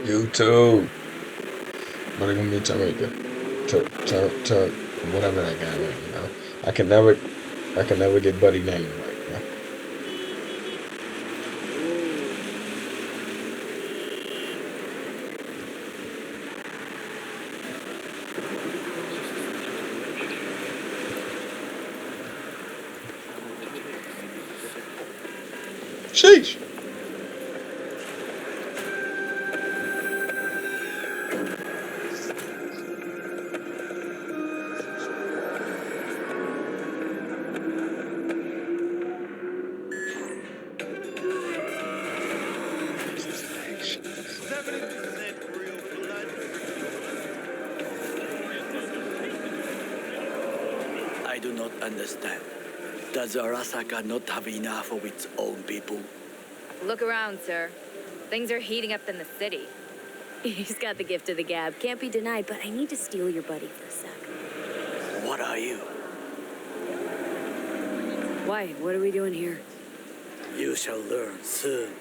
You too. But I'm gonna be talking to whatever that guy was, you know. I can never I can never get Buddy name right, you know. Sheesh. I do not understand. Does Arasaka not have enough of its own people? Look around, sir. Things are heating up in the city. He's got the gift of the gab. Can't be denied, but I need to steal your buddy for a sec. What are you? Why? What are we doing here? You shall learn soon.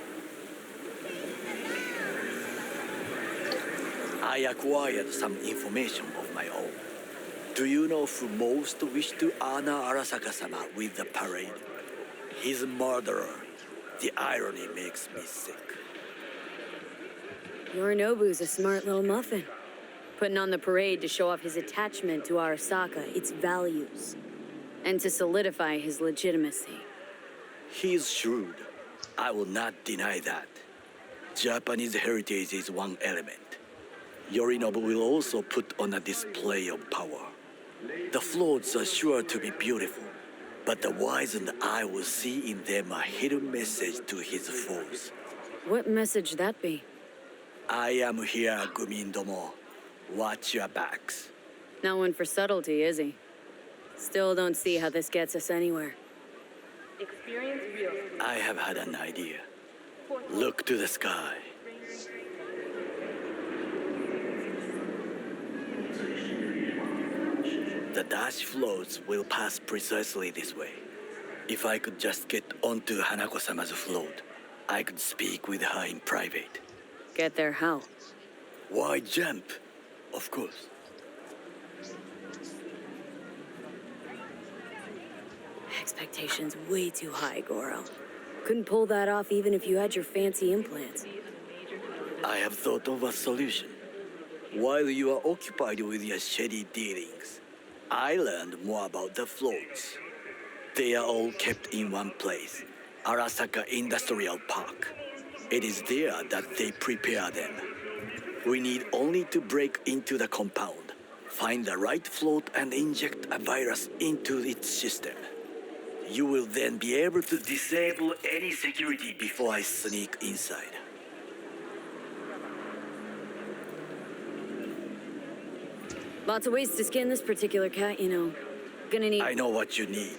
I acquired some information of my own. Do you know who most wished to honor Arasaka-sama with the parade? His murderer. The irony makes me sick. Yorinobu's a smart little muffin. Putting on the parade to show off his attachment to Arasaka, its values, and to solidify his legitimacy. He's shrewd. I will not deny that. Japanese heritage is one element. Yorinobu will also put on a display of power. The floats are sure to be beautiful, but the wizened eye will see in them a hidden message to his foes. What message that be? I am here, Gumindomo. Watch your backs. Not one for subtlety, is he? Still don't see how this gets us anywhere. I have had an idea. Look to the sky. The dash floats will pass precisely this way. If I could just get onto Hanako-sama's float, I could speak with her in private. Get there how? Why jump? Of course. Expectations way too high, Goro. Couldn't pull that off even if you had your fancy implants. I have thought of a solution. While you are occupied with your shady dealings, I learned more about the floats. They are all kept in one place, Arasaka Industrial Park. It is there that they prepare them. We need only to break into the compound, find the right float and inject a virus into its system. You will then be able to disable any security before I sneak inside. Lots of ways to skin this particular cat, you know. Gonna need... I know what you need.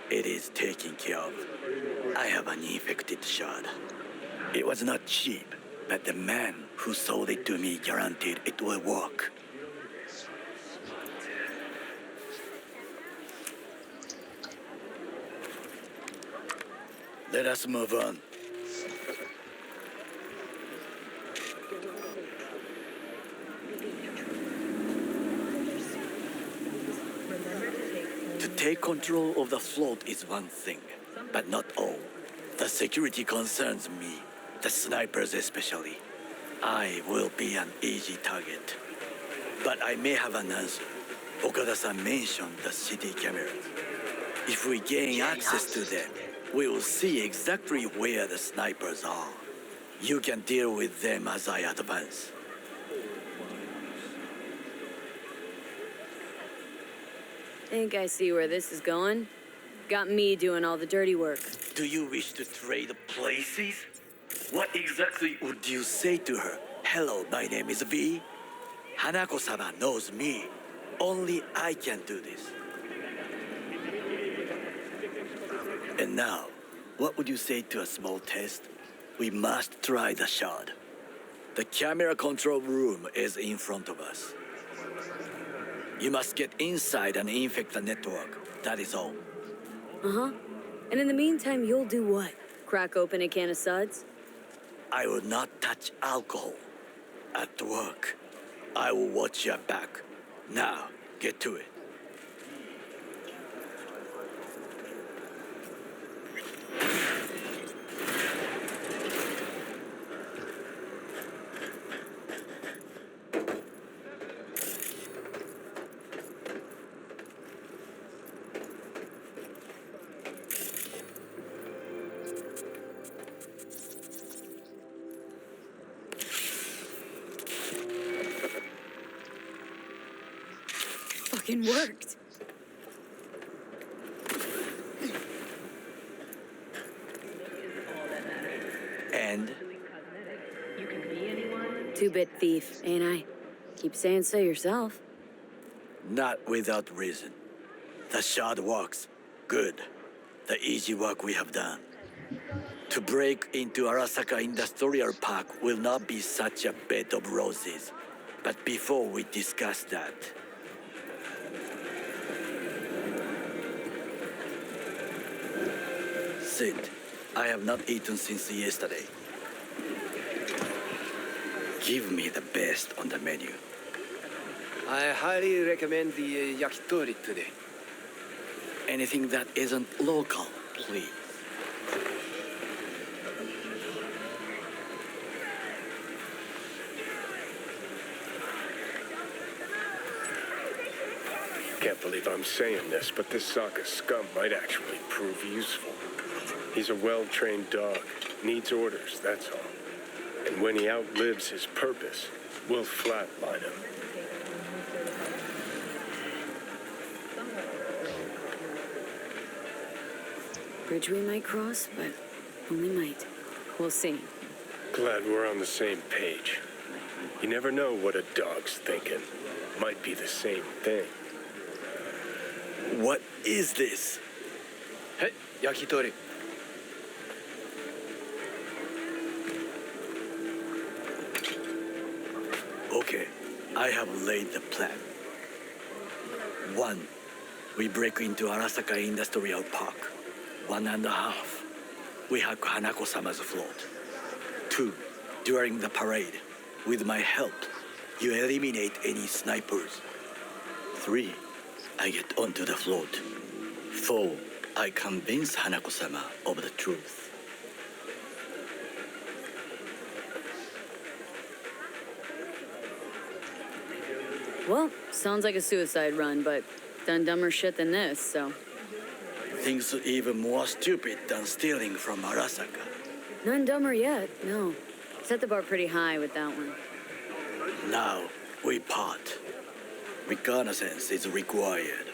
It is taken care of. I have an infected shard. It was not cheap, but the man who sold it to me guaranteed it will work. Let us move on. To take control of the float is one thing, but not all. The security concerns me, the snipers especially. I will be an easy target. But I may have an answer. Okada-san mentioned the city cameras. If we gain access to them, we will see exactly where the snipers are. You can deal with them as I advance. Think I see where this is going. Got me doing all the dirty work. Do you wish to trade places? What exactly would you say to her? Hello, my name is V. Hanako-sama knows me. Only I can do this. And now, what would you say to a small test? We must try the shard. The camera control room is in front of us. You must get inside and infect the network. That is all. Uh-huh. And in the meantime, you'll do what? Crack open a can of suds? I will not touch alcohol. at work. I will watch your back. Now, get to it. Fucking worked. And 2-bit thief, ain't I? Keep saying so yourself. not without reason. The shard works. Good. The easy work we have done. To break into Arasaka Industrial Park will not be such a bed of roses. But before we discuss that, Sid, I have not eaten since yesterday. Give me the best on the menu. I highly recommend the yakitori today. Anything that isn't local, please. Can't believe I'm saying this, but this Sokka scum might actually prove useful. He's a well-trained dog. Needs orders, that's all. And when he outlives his purpose, we'll flatline him. Bridge we might cross, but only might. We'll see. Glad we're on the same page. You never know what a dog's thinking. Might be the same thing. What is this? Hey, yakitori. Okay, I have laid the plan. 1. We break into Arasaka Industrial Park. 1.5. We hack Hanako-sama's float. 2. During the parade, with my help, you eliminate any snipers. 3. I get onto the float. 4. I convince Hanako-sama of the truth. Well, sounds like a suicide run, but done dumber shit than this, so. Things even more stupid than stealing from Arasaka. None dumber yet, no. Set the bar pretty high with that one. Now, we part. Reconnaissance is required.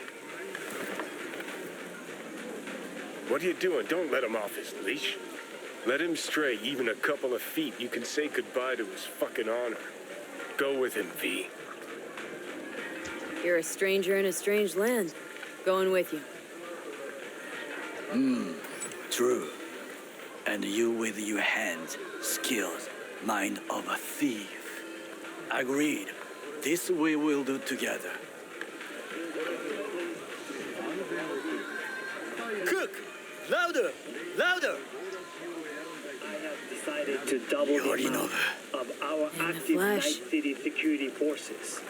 What are you doing? Don't let him off his leash. Let him stray even a couple of feet. You can say goodbye to his fucking honor. Go with him, V. You're a stranger in a strange land. Going with you. True. And you with your hands, skills, mind of a thief. Agreed. This we will do together. Cook! Louder! Louder! I have decided to double the amount of our In the active flesh. Night City security forces.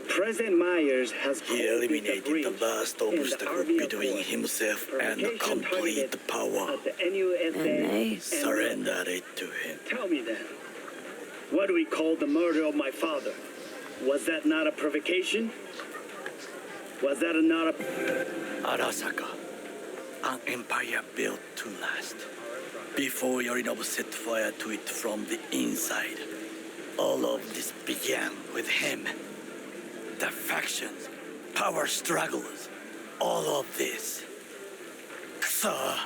President Myers has He called this a eliminated breach the last in the obstacle Army between Accord. himself and Provocation complete targeted power. at the NUSA And they and Surrendered it to him. Tell me then, what do we call the murder of my father? Was that not a provocation? Was that not a... Arasaka, an empire built to last. Before Yorinobu set fire to it from the inside, all of this began with him. The factions, power struggles, all of this. Kusa!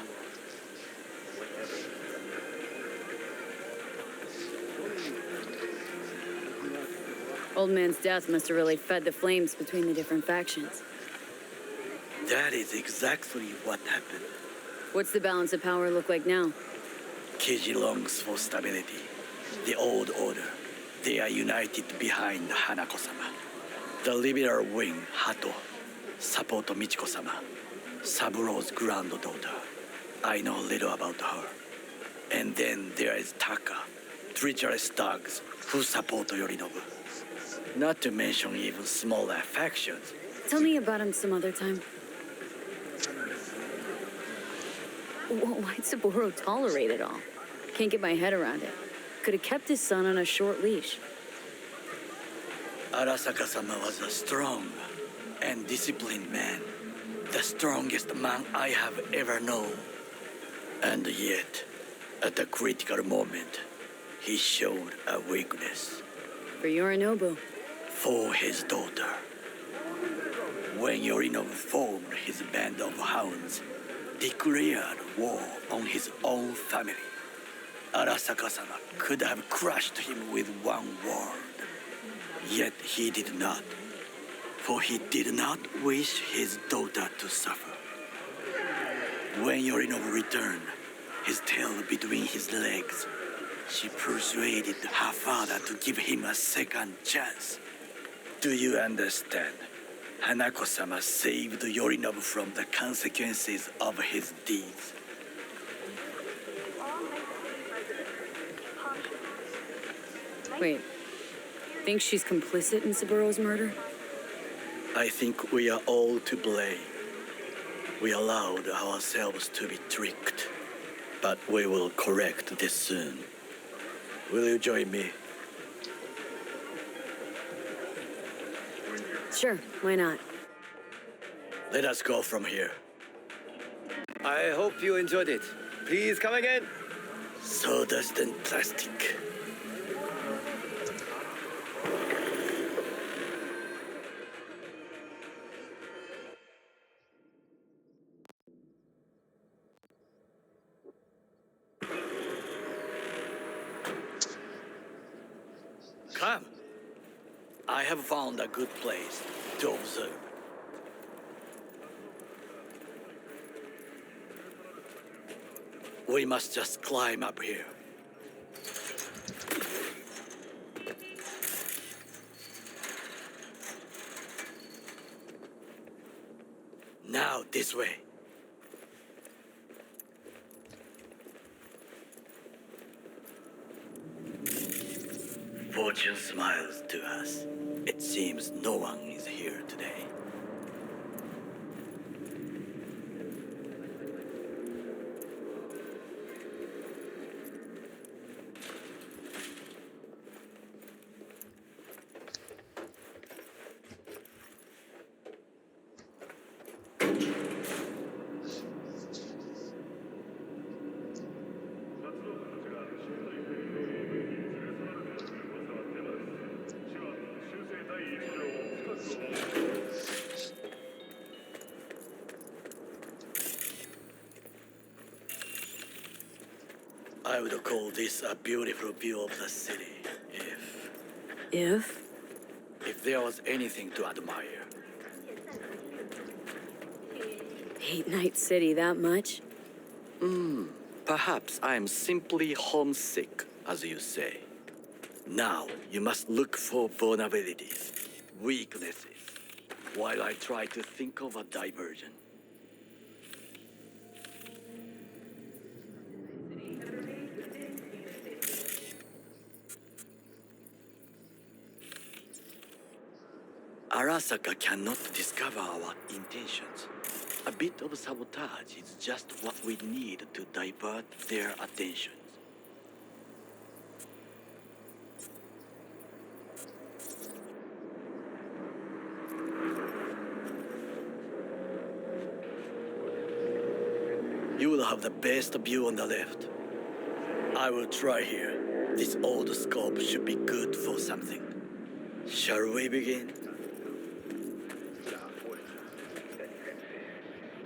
Old man's death must have really fed the flames between the different factions. That is exactly what happened. What's the balance of power look like now? Keiji longs for stability. The old order. They are united behind Hanako-sama. The liberal wing, Hato, support Michiko-sama, Saburo's granddaughter. I know little about her. And then there is Taka, treacherous thugs, who support Yorinobu. Not to mention even smaller factions. Tell me about him some other time. Why'd Saburo tolerate it all? Can't get my head around it. Could have kept his son on a short leash. Arasaka-sama was a strong and disciplined man. The strongest man I have ever known. And yet, at a critical moment, he showed a weakness. For Yorinobu. For his daughter. When Yorinobu formed his band of hounds, declared war on his own family, Arasaka-sama could have crushed him with one word. Yet he did not. For he did not wish his daughter to suffer. When Yorinobu returned, his tail between his legs, she persuaded her father to give him a second chance. Do you understand? Hanako-sama saved Yorinobu from the consequences of his deeds. Wait, think she's complicit in Saburo's murder? I think we are all to blame. We allowed ourselves to be tricked. But we will correct this soon. Will you join me? Sure, why not? Let us go from here. I hope you enjoyed it. Please come again. Sawdust and plastic. Come. I have found a good place to observe. We must just climb up here. Now this way. Fortune smiles to us. It seems no one is here today. I would call this a beautiful view of the city, if there was anything to admire. Hate Night City that much? Perhaps I am simply homesick, as you say. Now, you must look for vulnerabilities, weaknesses, while I try to think of a diversion. Arasaka cannot discover our intentions. A bit of sabotage is just what we need to divert their attentions. You will have the best view on the left. I will try here. This old scope should be good for something. Shall we begin?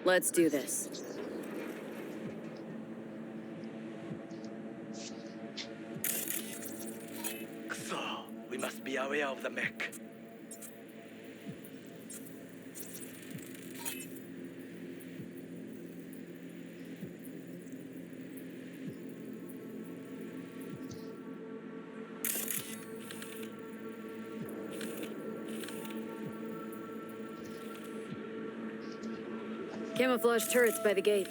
Let's do this. So, we must be aware of the mech. Camouflage turrets by the gate.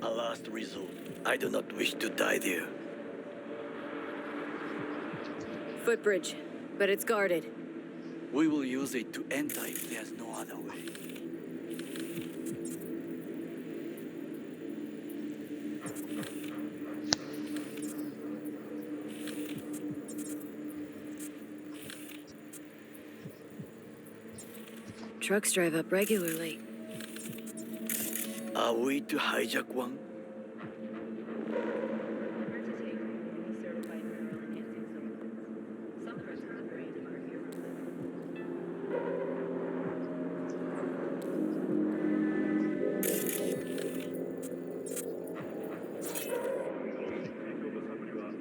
A last resort. I do not wish to die there. Footbridge, but it's guarded. We will use it to enter if there's no other way. Trucks drive up regularly. Are we to hijack one?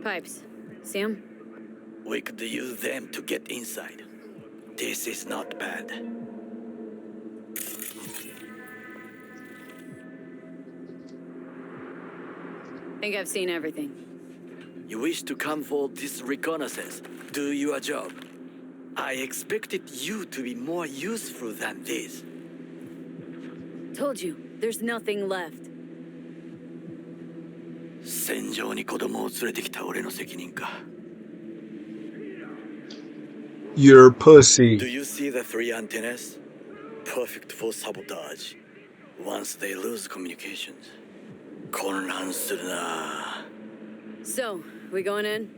Pipes. See 'em? We could use them to get inside. This is not bad. Think I've seen everything. You wish to come for this reconnaissance? Do your job. I expected you to be more useful than this. Told you, there's nothing left. 戦場に子供を連れてきた俺の責任か。You're Do pussy. you see the three antennas? Perfect for sabotage. Once they lose communications. 混乱するな。 So, we going in?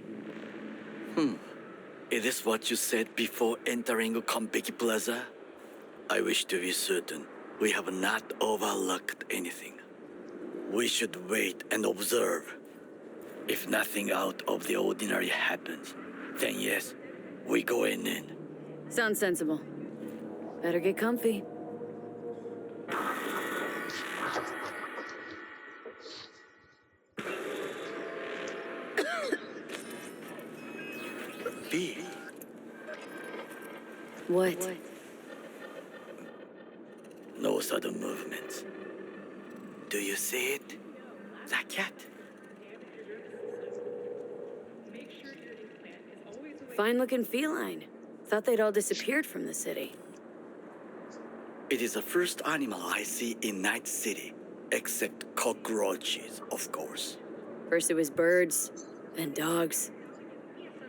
Is this what you said before entering Konpeki Plaza? I wish to be certain we have not overlooked anything. We should wait and observe. If nothing out of the ordinary happens, then yes, we go in. Sounds sensible. Better get comfy. B. What? No sudden movements. Do you see it? That cat? Fine-looking feline. Thought they'd all disappeared from the city. It is the first animal I see in Night City, except cockroaches, of course. First it was birds, then dogs.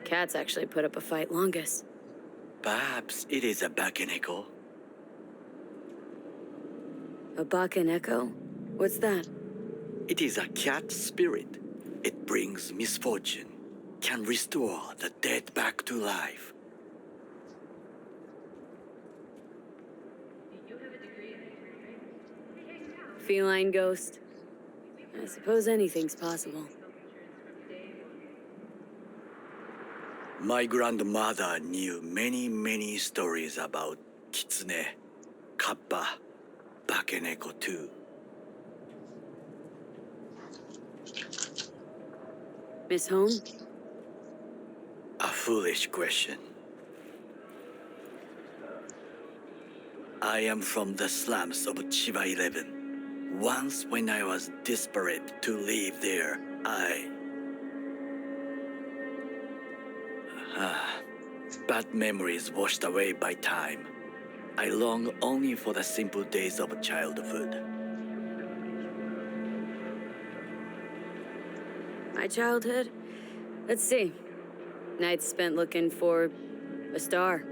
Cats actually put up a fight longest. Perhaps it is a bakeneko. A Bakaneko? What's that? It is a cat spirit. It brings misfortune, can restore the dead back to life. Feline ghost? I suppose anything's possible. My grandmother knew many stories about kitsune, kappa, bakeneko too. Miss Home? A foolish question. I am from the slums of Chiba 11. Once when I was desperate to live there, bad memories washed away by time. I long only for the simple days of childhood. My childhood? Let's see. Nights spent looking for a star.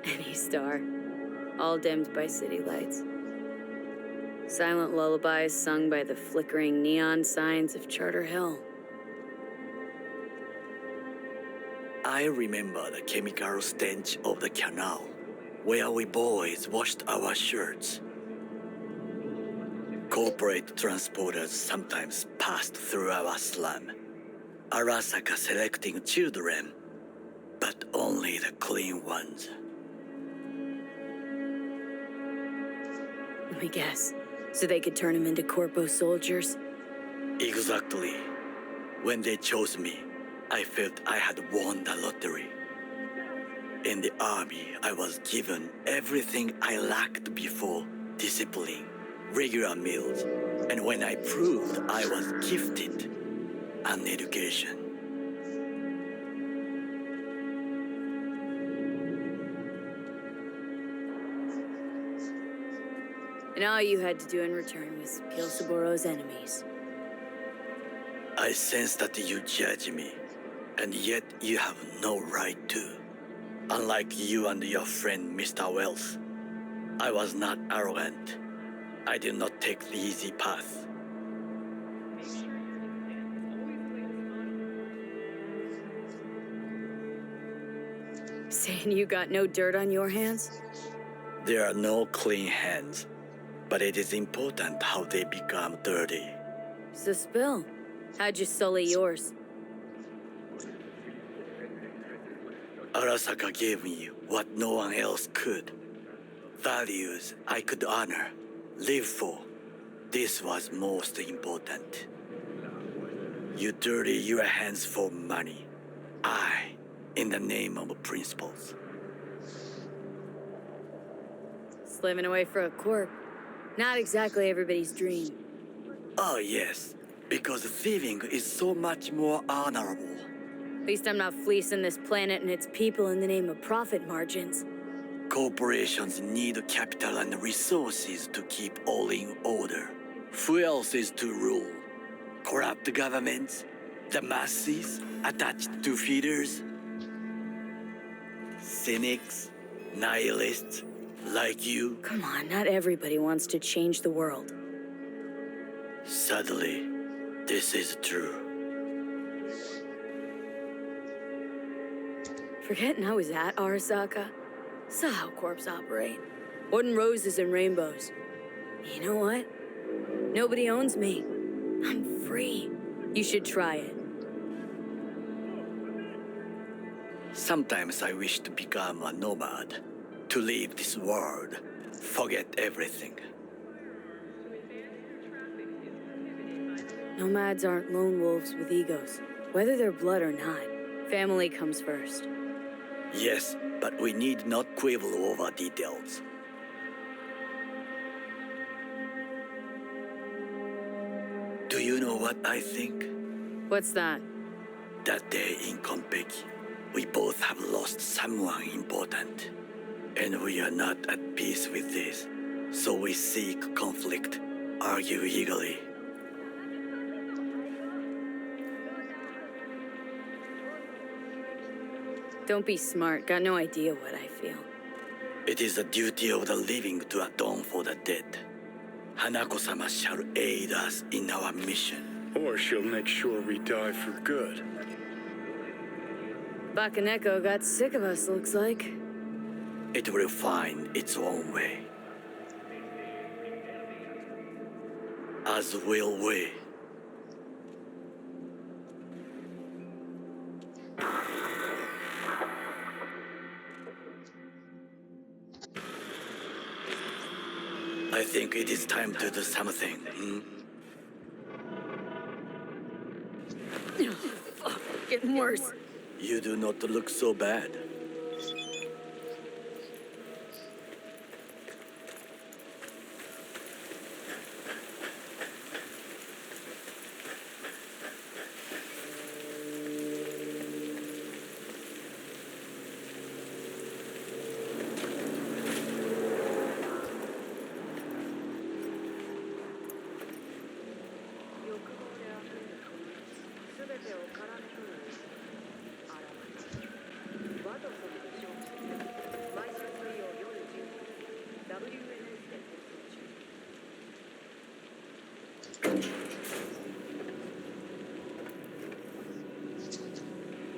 Any star. All dimmed by city lights. Silent lullabies sung by the flickering neon signs of Charter Hill. I remember the chemical stench of the canal, where we boys washed our shirts. Corporate transporters sometimes passed through our slum, Arasaka selecting children, but only the clean ones. Let me guess. So they could turn them into corpo soldiers? Exactly. When they chose me, I felt I had won the lottery. In the army, I was given everything I lacked before: discipline, regular meals, and when I proved I was gifted, an education. And all you had to do in return was kill Saboro's enemies. I sense that you judge me, and yet you have no right to. Unlike you and your friend Mr. Wells, I was not arrogant. I did not take the easy path. Saying you got no dirt on your hands? There are no clean hands, but it is important how they become dirty. So spill. How'd you sully yours? Arasaka gave me what no one else could. Values I could honor, live for. This was most important. You dirty your hands for money. I, in the name of principles. Slaving away for a corp. Not exactly everybody's dream. Oh yes, because thieving is so much more honorable. At least I'm not fleecing this planet and its people in the name of profit margins. Corporations need capital and resources to keep all in order. Who else is to rule? Corrupt governments? The masses attached to feeders? Cynics? Nihilists? Like you? Come on, not everybody wants to change the world. Sadly, this is true. Forgetting I was at Arasaka. Saw how corps operate. Wasn't roses and rainbows. You know what? Nobody owns me. I'm free. You should try it. Sometimes I wish to become a nomad, to leave this world, forget everything. Nomads aren't lone wolves with egos. Whether they're blood or not, family comes first. Yes, but we need not quibble over details. Do you know what I think? What's that? That day in Konpeki, we both have lost someone important. And we are not at peace with this. So we seek conflict, argue eagerly. Don't be smart. Got no idea what I feel. It is the duty of the living to atone for the dead. Hanako-sama shall aid us in our mission. Or she'll make sure we die for good. Bakaneko got sick of us, looks like. It will find its own way. As will we. I think it is time to do something. Fuck, getting worse. You do not look so bad.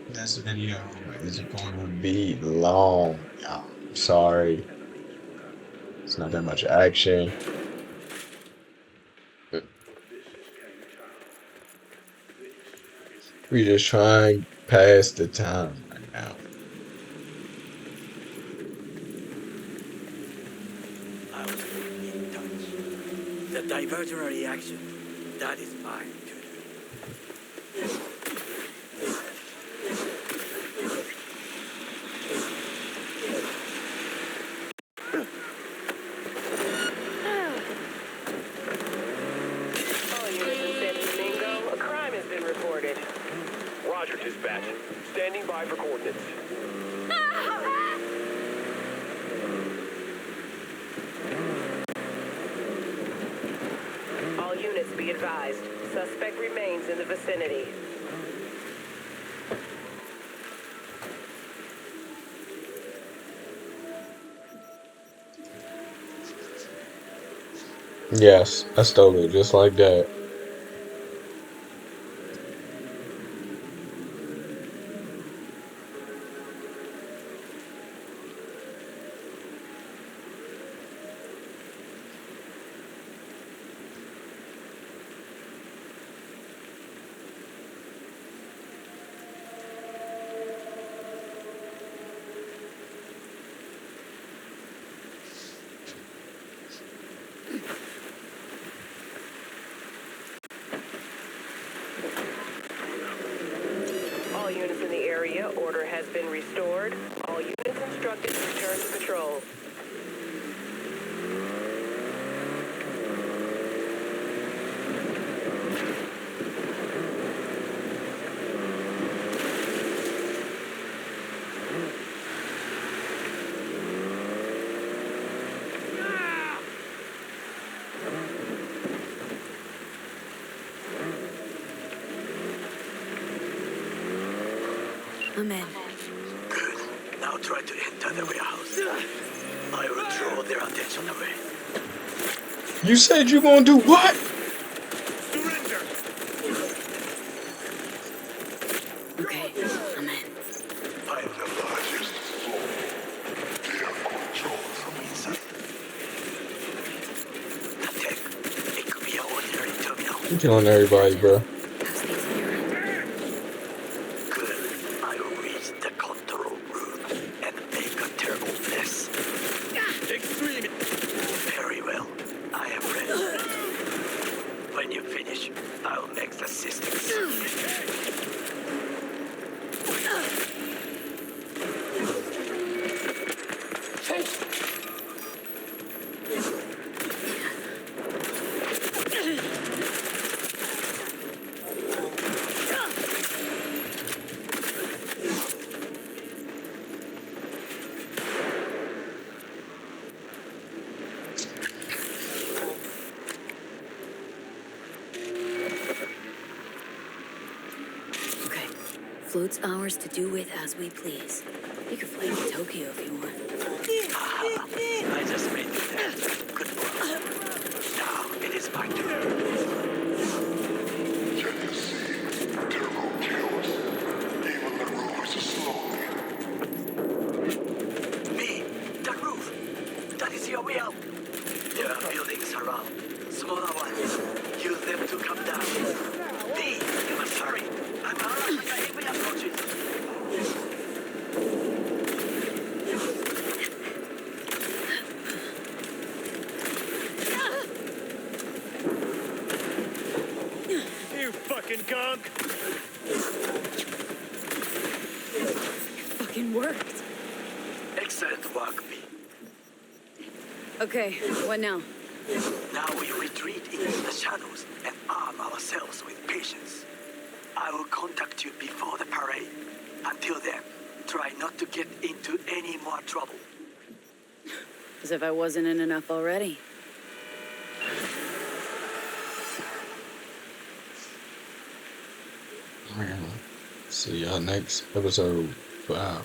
This video is going to be long. I'm sorry. It's not that much action. We just trying to pass the time right now. I was in touch. The diversionary action, that is mine to do. All units in San Domingo, a crime has been reported. Roger, dispatch. Standing by for coordinates. All units be advised. Suspect remains in the vicinity. Yes, I stole it just like that. All units in the area, order has been restored. All units instructed to return to patrol. I'm in. Good. Now try to enter the warehouse. I will draw their attention away. You said you gonna do what? Surrender! Okay, I'm in. I am the largest floor. They have control from inside. The tech, it could be an ordinary terminal. You killing everybody, bro. How's things on your end? Good. I will reach the control room and make a terrible mess. Extreme. Very well. I am ready. When you finish, I'll make the system Okay. Float's ours to do with as we please. You can fly to Tokyo if you want. I just made it. Good work. Now it is my turn. Can you see? Turbo kills. Even the roof is slowly. Me, the roof. That is your way out. There are buildings around. Smaller ones. Use them to come down. Me, you must hurry. I'm around when the enemy approaches. You fucking gunk! Fucking worked. Excellent work, me. Okay, what now? Now we retreat into the shadows and arm ourselves with patience. I will contact you before the parade. Until then, try not to get into any more trouble. As if I wasn't in enough already. See y'all next episode. Wow.